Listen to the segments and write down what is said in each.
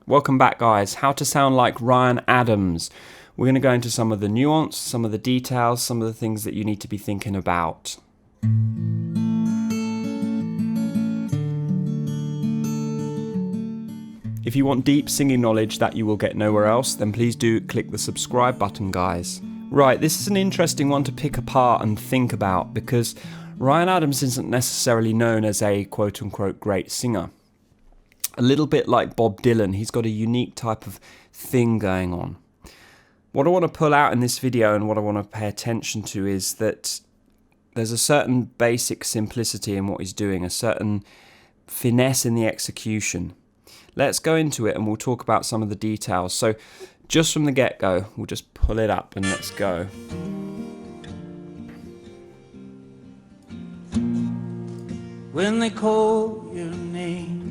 Welcome back, guys. How to sound like Ryan Adams. We're going to go into some of the nuance, some of the details, some of the things that you need to be thinking about. If you want deep singing knowledge that you will get nowhere else, then please do click the subscribe button, guys. Right, this is an interesting one to pick apart and think about because Ryan Adams isn't necessarily known as a quote-unquote great singer. A little bit like Bob Dylan, he's got a unique type of thing going on. What I want to pull out in this video and what I want to pay attention to is that there's a certain basic simplicity in what he's doing, a certain finesse in the execution. Let's go into it and we'll talk about some of the details. So just from the get-go, we'll just pull it up and let's go. When they call your name.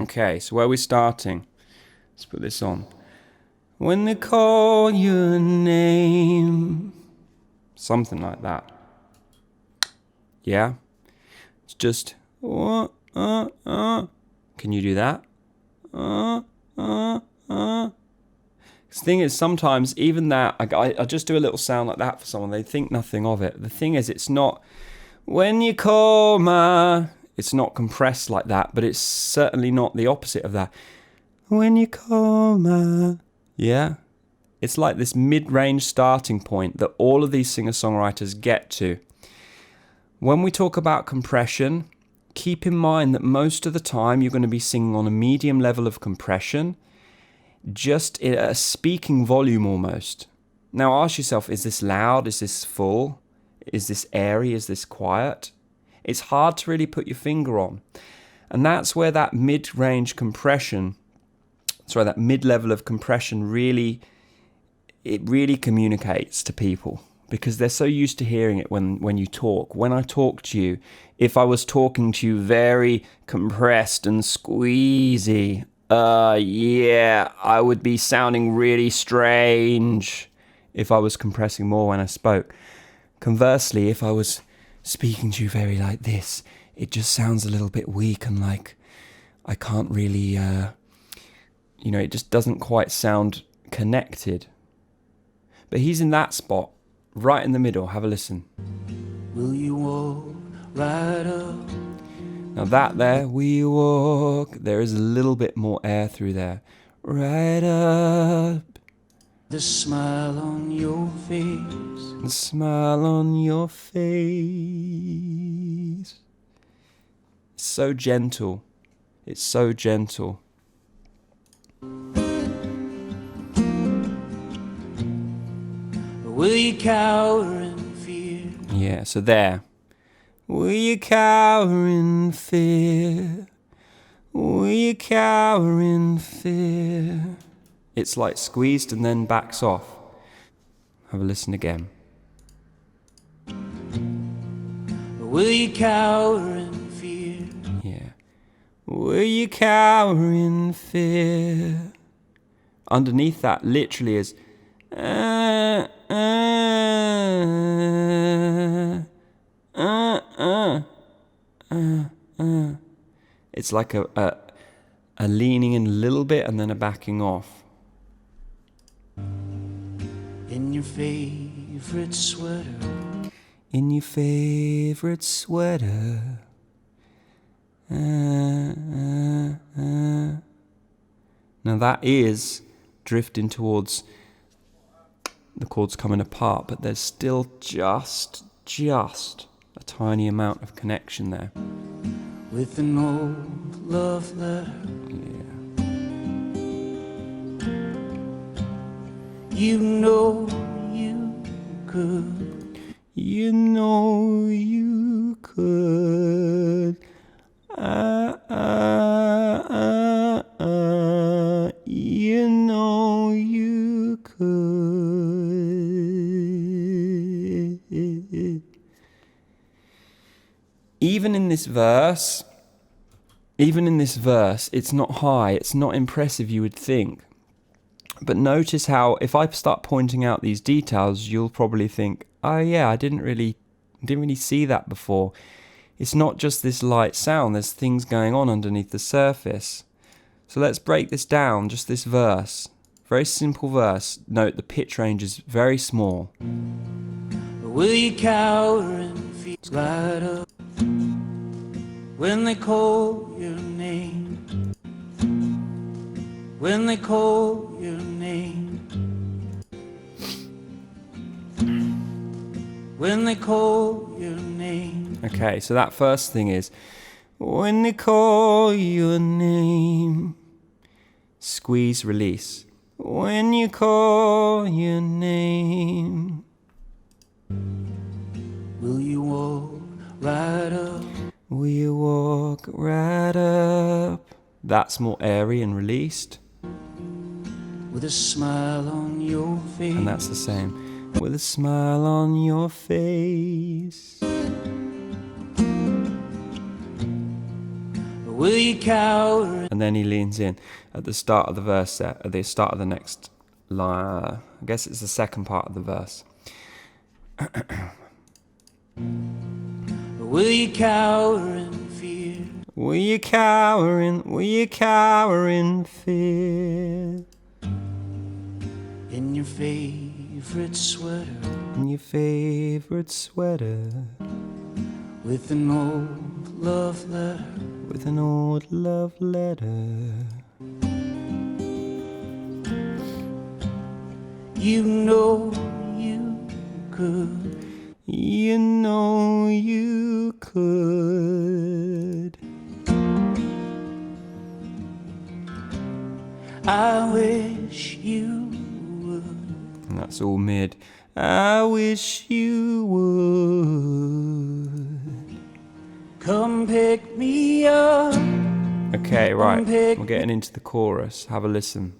Okay, so where are we starting? Let's put this on. When they call your name. Something like that. Yeah? It's just... Can you do that? The thing is, sometimes even that, I just do a little sound like that for someone, they think nothing of it. The thing is, it's not... When you call my... It's not compressed like that, but it's certainly not the opposite of that. When you call my... Yeah? It's like this mid-range starting point that all of these singer-songwriters get to. When we talk about compression, keep in mind that most of the time you're going to be singing on a medium level of compression, just in a speaking volume almost. Now ask yourself, is this loud? Is this full? Is this airy? Is this quiet? It's hard to really put your finger on. And that's where that mid-range compression, that mid-level of compression really communicates to people because they're so used to hearing it when you talk. When I talk to you, if I was talking to you very compressed and squeezy, I would be sounding really strange if I was compressing more when I spoke. Conversely, if I was speaking to you very like this, it just sounds a little bit weak and like I can't really, it just doesn't quite sound connected. But he's in that spot, right in the middle. Have a listen. Will you walk right up? Now that there, we walk, there is a little bit more air through there. Right up. The smile on your face. The smile on your face. It's so gentle. It's so gentle. Will you cower in fear? Yeah, so there. Will you cower in fear? Will you cower in fear? It's like squeezed and then backs off. Have a listen again. Will you cower in fear? Yeah. Will you cower in fear? Underneath that literally is It's like a leaning in a little bit and then a backing off. In your favorite sweater. In your favorite sweater. Now that is drifting towards the chords coming apart, but there's still just a tiny amount of connection there. With an old love letter. Yeah. You know you could. You know you could. You know you could. Even in this verse, it's not high, it's not impressive, you would think. But notice how, if I start pointing out these details, you'll probably think, oh yeah, I didn't really see that before. It's not just this light sound, there's things going on underneath the surface. So let's break this down, just this verse. Very simple verse. Note the pitch range is very small. Will you cower and feel right up when they call your name? When they call your name? When they call your name? Okay, so that first thing is, when they call your name, squeeze, release. When you call your name, will you walk right up? Will you walk right up? That's more airy and released. With a smile on your face. And that's the same. With a smile on your face. Will you cower? And then he leans in at the start of the verse there, at the start of the next line. I guess it's the second part of the verse. Will you cower in fear? Will you cower in fear? In your favorite sweater. In your favorite sweater. With an old love letter. With an old love letter. You know you could. You know you could. I wish you would. And that's all mid. I wish you would. Come pick me up. Okay, right. We're getting into the chorus. Have a listen.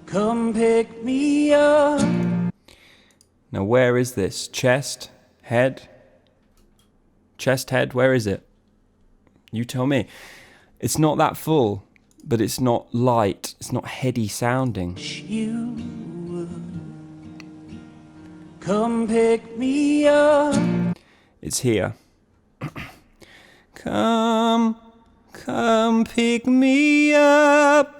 Come pick me up. Now, where is this? Chest? Head? Chest, head? Where is it? You tell me. It's not that full, but it's not light. It's not heady sounding. You would. Come pick me up. It's here. Come pick me up.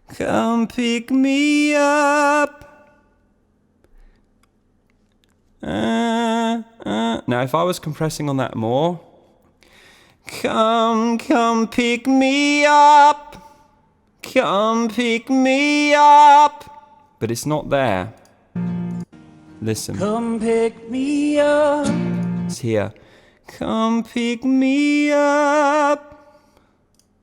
Come pick me up. Now, if I was compressing on that more, come pick me up. Come pick me up. But it's not there. Listen. Come pick me up. It's here. Come pick me up.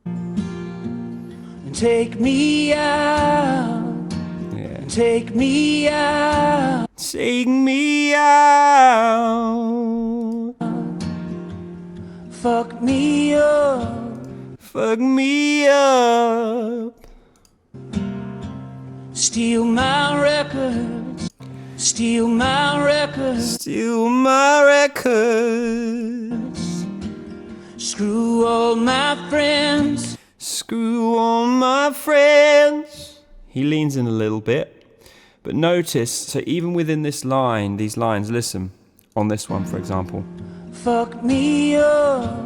And take me out. Yeah. Take me out. Take me out. Fuck me up. Fuck me up. Steal my records. Steal my records. Steal my records. Screw all my friends. Screw all my friends. He leans in a little bit. But notice, so even within this line, these lines, listen. On this one, for example. Fuck me up.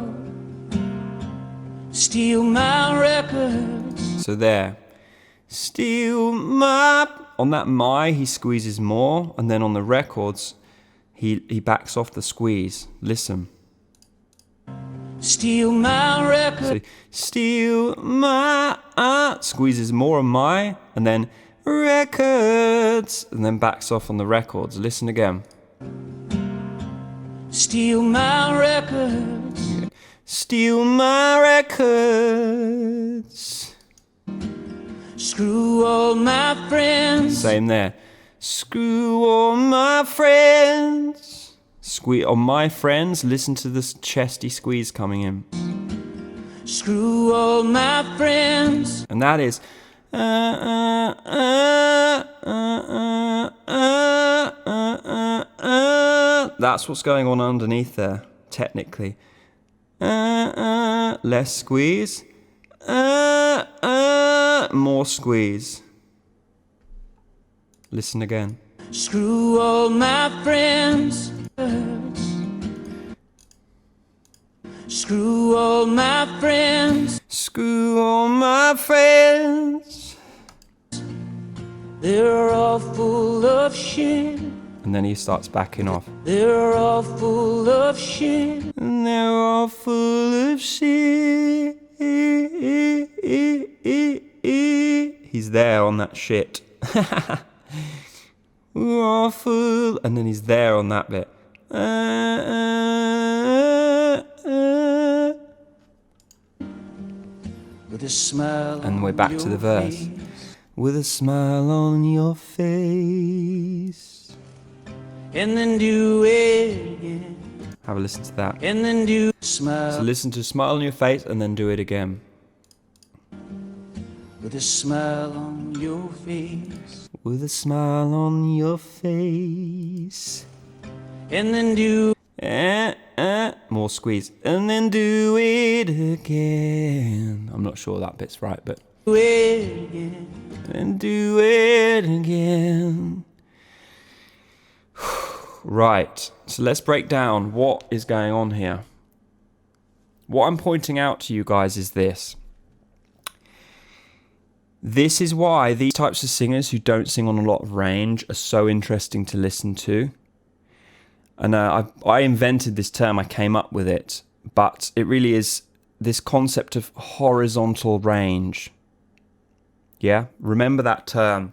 Steal my records. So there. Steal my... On that my, he squeezes more. And then on the records, he backs off the squeeze. Listen. Steal my records. So, steal my... squeezes more on my. And then... records, and then backs off on the records. Listen again. Steal my records. Steal my records. Screw all my friends. Same there. Screw all my friends. Squeeze on my friends. Listen to this chesty squeeze coming in. Screw all my friends. And that is. That's what's going on underneath there, technically. Less squeeze. More squeeze. Listen again. Screw all my friends. Screw all my friends, Screw all my friends. they're all full of shit. And then he starts backing off. They're all full of shit. And they're all full of shit. He's there on that shit. We're all full. And then he's there on that bit. With a smile And we're back to the verse. With a smile on your face. And then do it again. Have a listen to that. And then do smile. So listen to smile on your face and then do it again. With a smile on your face. With a smile on your face. And then do More squeeze. And then do it again. I'm not sure that bit's right, but. it again. And do it again. Right, so let's break down what is going on here. What I'm pointing out to you guys is this. This is why these types of singers who don't sing on a lot of range are so interesting to listen to. And I invented this term, I came up with it, but it really is this concept of horizontal range. Yeah, remember that term.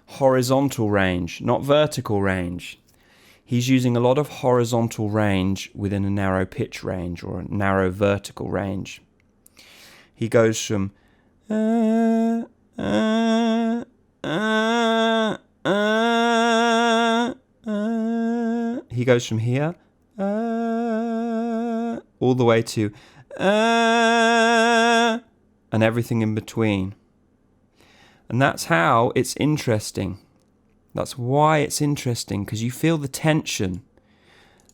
Horizontal range, not vertical range. He's using a lot of horizontal range within a narrow pitch range or a narrow vertical range. He goes from he goes from here all the way to and everything in between. And that's how it's interesting. That's why it's interesting, because you feel the tension.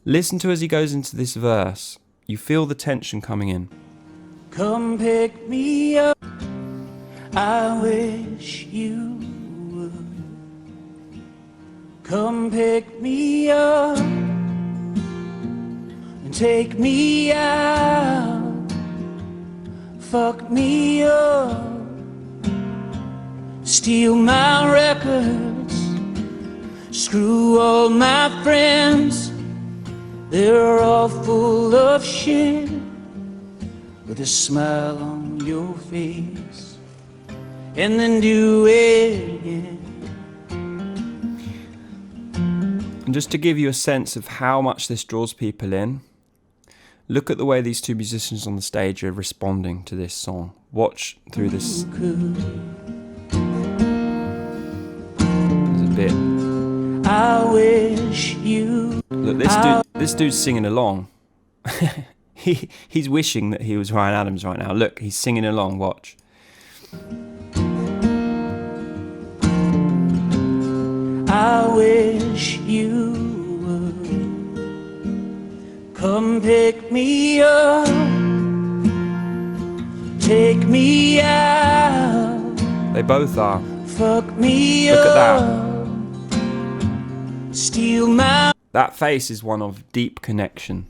Listen to as he goes into this verse. You feel the tension coming in. Come pick me up. I wish you would. Come pick me up and take me out. Fuck me up. Steal my records. Screw all my friends. They're all full of shit. With a smile on your face. And then do it again. And just to give you a sense of how much this draws people in, look at the way these two musicians on the stage are responding to this song. Watch through this. There's a bit. I wish you. Look, this dude's singing along. He's wishing that he was Ryan Adams right now. Look, he's singing along. Watch. I wish you would come pick me up, take me out. They both are. Fuck me Look at that. up. Steal my. That face is one of deep connection,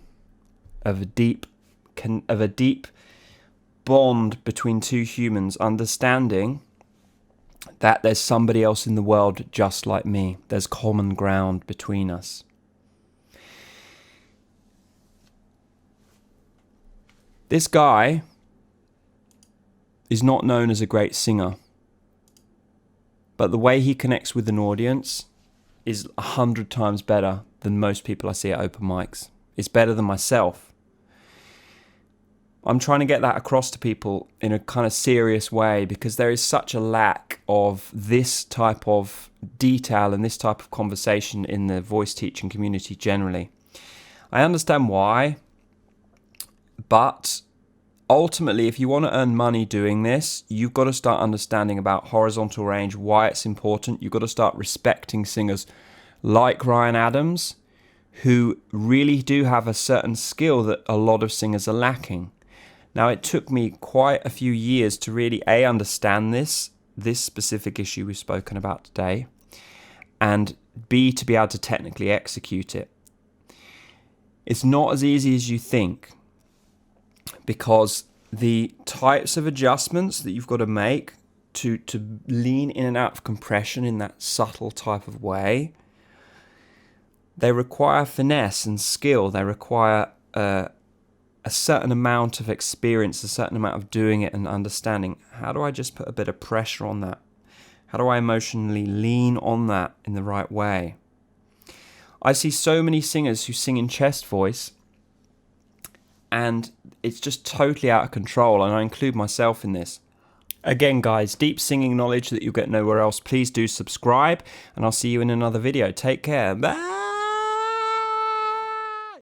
of a deep bond between two humans, understanding that there's somebody else in the world just like me. There's common ground between us. This guy is not known as a great singer, but the way he connects with an audience is 100 times better than most people I see at open mics. It's better than myself. I'm trying to get that across to people in a kind of serious way, because there is such a lack of this type of detail and this type of conversation in the voice teaching community generally. I understand why, but ultimately, if you want to earn money doing this, you've got to start understanding about horizontal range, why it's important. You've got to start respecting singers like Ryan Adams, who really do have a certain skill that a lot of singers are lacking. Now, it took me quite a few years to really, A, understand this specific issue we've spoken about today, and B, to be able to technically execute it. It's not as easy as you think. because the types of adjustments that you've got to make to lean in and out of compression in that subtle type of way, they require finesse and skill. They require a certain amount of experience, a certain amount of doing it and understanding. How do I just put a bit of pressure on that? How do I emotionally lean on that in the right way? I see so many singers who sing in chest voice and it's just totally out of control, and I include myself in this. Again, guys, deep singing knowledge that you'll get nowhere else. Please do subscribe, and I'll see you in another video. Take care. Bye!